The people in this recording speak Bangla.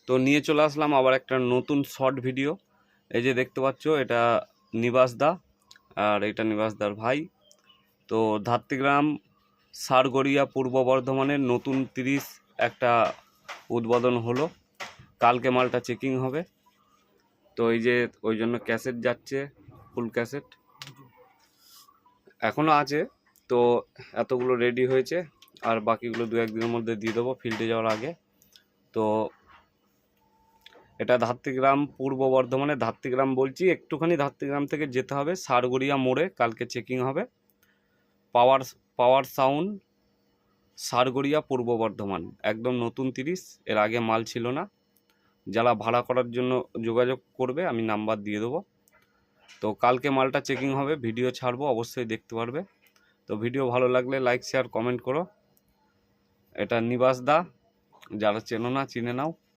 তো নিয়ে চলে আসলাম আবার একটা নতুন শর্ট ভিডিও। এই যে দেখতে পাচ্ছ, এটা নিবাস দা, আর এটা নিবাস দার ভাই। তো ধাত্রীগ্রাম সারগড়িয়া পূর্ব বর্ধমানের নতুন 30 একটা উদ্বোধন হলো। কালকে মালটা চেকিং হবে। তো এই যে ওই জন্য ক্যাসেট যাচ্ছে, ফুল ক্যাসেট এখনও আছে। তো এতগুলো রেডি হয়েছে, আর বাকিগুলো 2-1 দিনের মধ্যে দিয়ে দেবো ফিল্ডে যাওয়ার আগে। তো এটা ধাত্রীগ্রাম পূর্ব বর্ধমানে, ধাত্রীগ্রাম বলছি, একটুখানি ধাত্রীগ্রাম থেকে যেতে হবে সারগড়িয়া মোড়ে কালকে চেকিং হবে। পাওয়ার সাউন্ড সারগড়িয়া পূর্ব বর্ধমান, একদম নতুন 30, এর আগে মাল ছিল না। যারা ভাড়া করার জন্য যোগাযোগ করবে আমি নাম্বার দিয়ে দেবো। তো কালকে মালটা চেকিং হবে, ভিডিও ছাড়বো, অবশ্যই দেখতে পারবে। তো ভিডিও ভালো লাগলে লাইক শেয়ার কমেন্ট করো। এটা নিবাস দা, যারা চেনো না চিনে নাও।